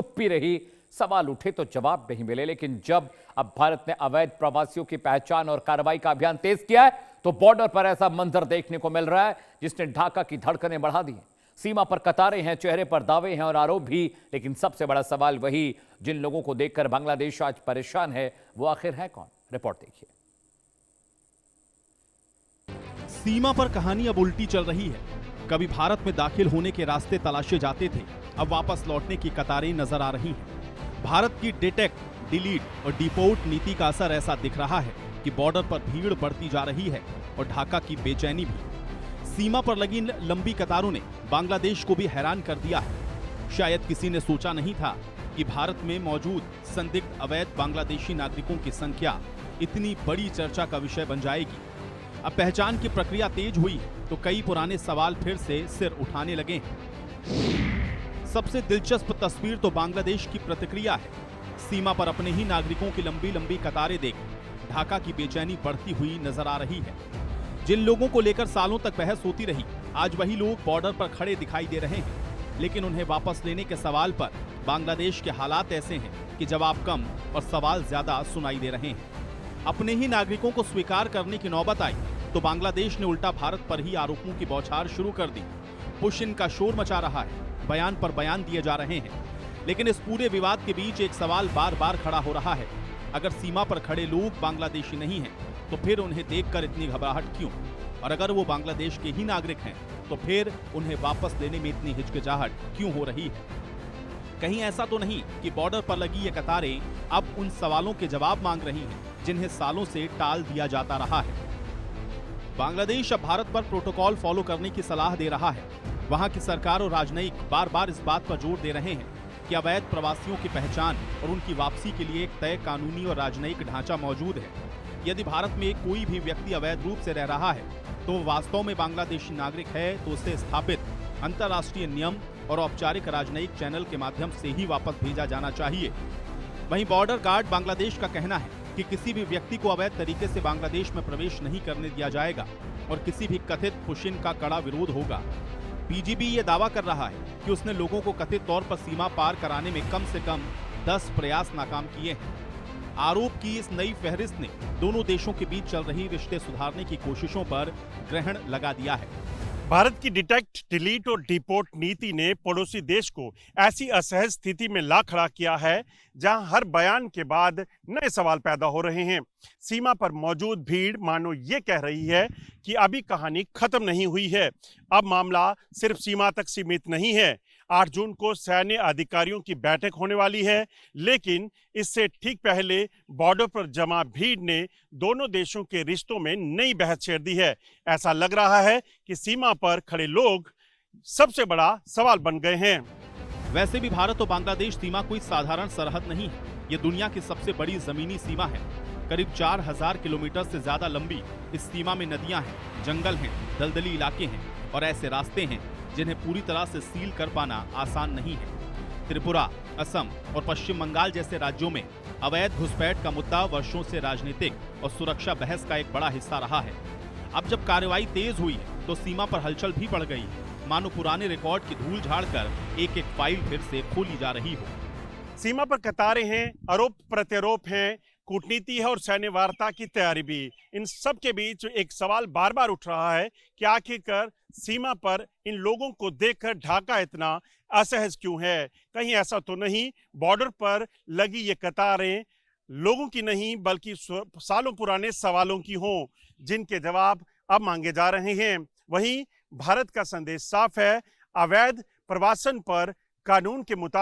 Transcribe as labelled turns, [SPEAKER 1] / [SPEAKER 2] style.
[SPEAKER 1] चुप ही रही। सवाल उठे तो जवाब नहीं मिले, लेकिन जब अब भारत ने अवैध प्रवासियों की पहचान और कार्रवाई का अभियान तेज किया है, तो बॉर्डर पर ऐसा मंजर देखने को मिल रहा है जिसने ढाका की धड़कनें बढ़ा दी हैं। सीमा पर कतारें हैं, चेहरे पर दावे हैं और आरोप भी, लेकिन सबसे बड़ा सवाल वही जिन लोगों को देखकर बांग्लादेश आज परेशान है, वो आखिर है कौन? रिपोर्ट देखिए।
[SPEAKER 2] सीमा पर कहानी अब उल्टी चल रही है। कभी भारत में दाखिल होने के रास्ते तलाशे जाते थे, अब वापस लौटने की कतारें नजर आ रही हैं। भारत की डिटेक्ट, डिलीट और डिपोर्ट नीति का असर ऐसा दिख रहा है कि बॉर्डर पर भीड़ बढ़ती जा रही है और ढाका की बेचैनी भी। सीमा पर लगी लंबी कतारों ने बांग्लादेश को भी हैरान कर दिया है। शायद किसी ने सोचा नहीं था कि भारत में मौजूद संदिग्ध अवैध बांग्लादेशी नागरिकों की संख्या इतनी बड़ी चर्चा का विषय बन जाएगी। अब पहचान की प्रक्रिया तेज हुई है तो कई पुराने सवाल फिर से सिर उठाने लगे हैं। सबसे दिलचस्प तस्वीर तो बांग्लादेश की प्रतिक्रिया है। सीमा पर अपने ही नागरिकों की लंबी लंबी कतारें देख ढाका की बेचैनी बढ़ती हुई नजर आ रही है। जिन लोगों को लेकर सालों तक बहस होती रही, आज वही लोग बॉर्डर पर खड़े दिखाई दे रहे हैं। लेकिन उन्हें वापस लेने के सवाल पर बांग्लादेश के हालात ऐसे हैं कि जवाब कम और सवाल ज्यादा सुनाई दे रहे हैं। अपने ही नागरिकों को स्वीकार करने की नौबत आई तो बांग्लादेश ने उल्टा भारत पर ही आरोपों की बौछार शुरू कर दी। पुश इन का शोर मचा रहा है, बयान पर बयान दिए जा रहे हैं। लेकिन इस पूरे विवाद के बीच एक सवाल बार बार खड़ा हो रहा है, अगर सीमा पर खड़े लोग बांग्लादेशी नहीं हैं तो फिर उन्हें देखकर इतनी घबराहट क्यों? और अगर वो बांग्लादेश के ही नागरिक हैं तो फिर उन्हें वापस लेने में इतनी हिचकिचाहट क्यों हो रही है? कहीं ऐसा तो नहीं कि बॉर्डर पर लगी ये कतारें अब उन सवालों के जवाब मांग रही हैं जिन्हें सालों से टाल दिया जाता रहा है। बांग्लादेश अब भारत पर प्रोटोकॉल फॉलो करने की सलाह दे रहा है। वहां की सरकार और राजनयिक बार बार इस बात पर जोर दे रहे हैं कि अवैध प्रवासियों की पहचान और उनकी वापसी के लिए एक तय कानूनी और राजनयिक ढांचा मौजूद है। यदि भारत में कोई भी व्यक्ति अवैध रूप से रह रहा है तो वो वास्तव में बांग्लादेशी नागरिक है तो उसे स्थापित अंतर्राष्ट्रीय नियम और औपचारिक राजनयिक चैनल के माध्यम से ही वापस भेजा जाना चाहिए। वहीं बॉर्डर गार्ड बांग्लादेश का कहना है कि किसी भी व्यक्ति को अवैध तरीके से बांग्लादेश में प्रवेश नहीं करने दिया जाएगा और किसी भी कथित पुशिन का कड़ा विरोध होगा। बीजीबी ये दावा कर रहा है कि उसने लोगों को कथित तौर पर सीमा पार कराने में कम से कम 10 प्रयास नाकाम किए हैं। आरोप की इस नई फहरिस्त ने दोनों देशों के बीच चल रही रिश्ते सुधारने की कोशिशों पर ग्रहण लगा दिया है।
[SPEAKER 3] भारत की डिटेक्ट, डिलीट और डिपोर्ट नीति ने पड़ोसी देश को ऐसी असहज स्थिति में ला खड़ा किया है जहां हर बयान के बाद नए सवाल पैदा हो रहे हैं। सीमा पर मौजूद भीड़ मानो ये कह रही है कि अभी कहानी खत्म नहीं हुई है। अब मामला सिर्फ सीमा तक सीमित नहीं है। 8 जून को सैन्य अधिकारियों की बैठक होने वाली है, लेकिन इससे ठीक पहले बॉर्डर पर जमा भीड़ ने दोनों देशों के रिश्तों में नई बहस छेड़ दी है। ऐसा लग रहा है कि सीमा पर खड़े लोग सबसे बड़ा सवाल बन गए हैं।
[SPEAKER 2] वैसे भी भारत और बांग्लादेश सीमा कोई साधारण सरहद नहीं है। ये दुनिया की सबसे बड़ी जमीनी सीमा है। करीब 4000 किलोमीटर से ज्यादा लंबी इस सीमा में नदियां हैं, जंगल हैं, दलदली इलाके हैं और ऐसे रास्ते हैं जिन्हें पूरी तरह से सील कर पाना आसान नहीं है। त्रिपुरा, असम और पश्चिम बंगाल जैसे राज्यों में अवैध घुसपैठ का मुद्दा वर्षों से राजनीतिक और सुरक्षा बहस का एक बड़ा हिस्सा रहा है। अब जब कार्रवाई तेज हुई है तो सीमा पर हलचल भी बढ़ गई है, मानो पुराने रिकॉर्ड की धूल झाड़कर एक एक फाइल फिर से खोली जा रही हो।
[SPEAKER 3] सीमा पर कतारें हैं, आरोप प्रत्यारोप हैं, कूटनीति है और सैन्य वार्ता की तैयारी भी। इन सब के बीच एक सवाल बार बार उठ रहा है कि आखिरकार सीमा पर इन लोगों को देखकर ढाका इतना असहज क्यों है? कहीं ऐसा तो नहीं बॉर्डर पर लगी ये कतारें लोगों की नहीं बल्कि सालों पुराने सवालों की हों, जिनके जवाब अब मांगे जा रहे हैं। वहीं भारत का संदेश साफ है, अवैध प्रवासन पर कानून के मुताबिक